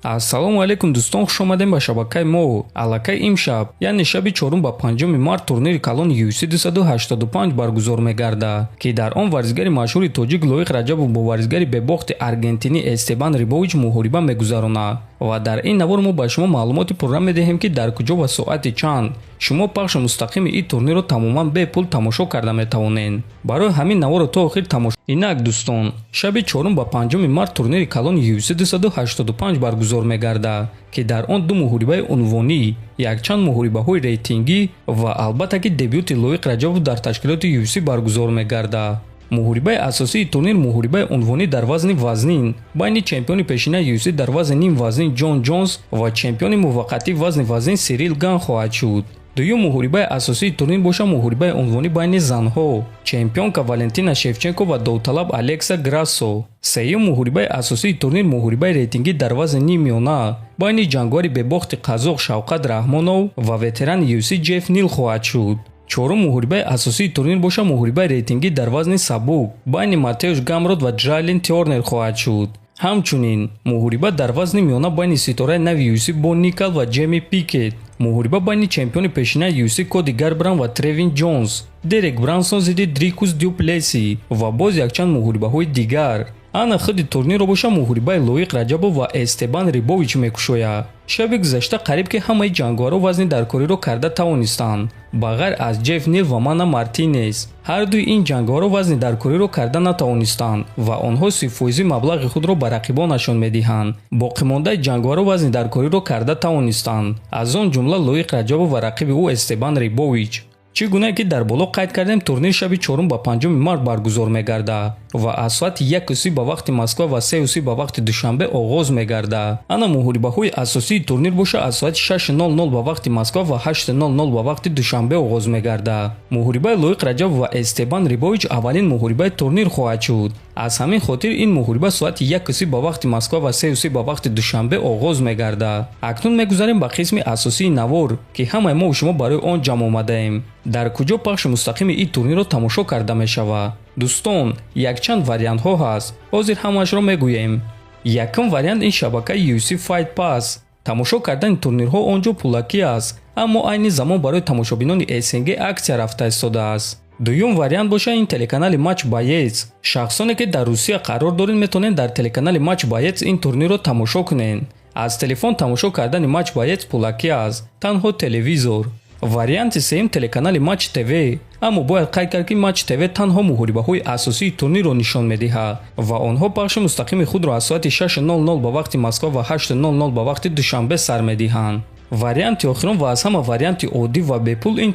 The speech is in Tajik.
ассалому алайкум дӯстон, хуш омадем ба шабакаи мо. Аллакай имшаб, яъне шаби 4 ба 5 март турнири калони UFC 285 баргузор мегардад, ки дар он варзигари машҳури тоҷик Лоиқ Раҷабов бо варзигари бебохти аргентинӣ Эстебан Рибович муҳориба мегузаронад. ва дар ин навор мо ба шумо маълумоти пурра медиҳем ки дар куҷо ва соати чанд шумо пахши мустақими ин турнирро тамоман бепул тамошо карда метавонед. барои ҳамин наворро то охир тамошо. Инак дӯстон, шаби 4 ба 5 март турнири калони UFC 285 баргузор мегардад, ки дар он ду муҳорибаи унвонӣ, якчанд муҳорибаҳои рейтингӣ ва албатта ки дебюти Лоиқ Раҷабов дар ташкилоти UFC баргузор мегардад. муҳорибаи асосии турнир муҳорибаи унвонӣ дар вазни вазнин байни чемпиони пешинаи UFC дар вазни ним вазнин Ҷон Ҷонс ва чемпиони муваққатии вазни вазнин Сирил Ган хоҳад шуд. дуюм муҳорибаи асосии турнир бошад муҳорибаи унвонӣ байни занҳо, чемпионка Валентина Шевченко ва довталаб Алекса Грассо. сеюм муҳорибаи асосии турнир муҳорибаи рейтингӣ дар вазни ним миёна байни ҷангори бебохти қазоқ Шавқат Раҳмонов ва ветерани UFC Ҷефф Нил хоҳад шуд. чорум муҳорибаи асосии турнир бошад муҳорибаи рейтингӣ дар вазни сабук байни Матеуш Гамрот ва Ҷайлин Тернер хоҳад шуд. ҳамчунин муҳориба дар вазни миёна байни ситораи нави UFC Бо Никал ва Ҷейми Пикет, муҳориба байни чемпиони пешинаи UFC Коди Гарбранд ва Тревин Ҷонс, Дерек Брансон зидди Дрикус Дюплеси ва боз якчанд муҳорибаҳои дигар. ана худи турнирро бошад муҳорибаи Лоиқ Раҷабов ва Эстебан Рибович мекушояд. шаби гузашта қариб ки ҳамаи ҷангоҳаро вазни даркориро карда тавонистанд, ба ғайр аз Ҷефф Нил ва Мана Мартинес. ҳар дуи ин ҷангоҳаро вазни даркориро карда натавонистанд ва онҳо 30% маблағи худро ба рақибонашон медиҳанд. боқимондаи ҷангоҳаро вазни даркориро карда тавонистанд, аз он ҷумла Лоиқ Раҷабов ва рақиби ӯ Эстебан Рибович. чӣ гуна ки дар боло қайд кардем, турнир шаби 4 ба 5 март баргузор мегардад ва аз соати 1:30 ба вақти Москва ва 3:30 ба вақти душанбе оғоз мегардад. ана муҳорибаҳои асосии турнир бошад аз соати 6:00 ба вақти Москва ва 8:00 ба вақти душанбе оғоз мегардад. муҳорибаи Лоиқ Раҷабов ва Эстебан Рибович аввалин муҳорибаи турнир хоҳад шуд. аз ҳамин хотир ин муҳориба соати 1:30 ба вақти Москва ва 3:30 ба вақти душанбе оғоз мегардад. акнун мегузарем ба қисми асосии навор, ки ҳамаи мо шумо барои он ҷамъ омадаем. дар куҷо пахши мустақими ин турнирро тамошо карда мешавад? дӯстон, якчанд вариантҳо ҳаст. ҳозир ҳамаашро мегӯем. якум вариант ин шабакаи UFC Fight Pass. тамошо кардани турнирҳо онҷо пулакӣ аст, аммо айни замон барои тамошобинони SNG аксия рафта истодааст. дуюм вариант бошад ин телеканали Матч Боец. шахсоне ки дар Русия қарор доред метавонед дар телеканали Матч Боец ин турнирро тамошо кунед. аз телефон тамошо кардани Матч Боец пулакӣ аст, танҳо телевизор. варианти сеюм телеканали Матч ТВ, аммо бояд қайд кард ки Матч ТВ танҳо муҳорибаҳои асосии турнирро нишон медиҳад ва онҳо пахши мустақими худро аз соати 6:00 ба вақти Москва ва 8:00 ба вақти душанбе сар медиҳанд. варианти охирон ва аз ҳама варианти оддӣ ва бепул ин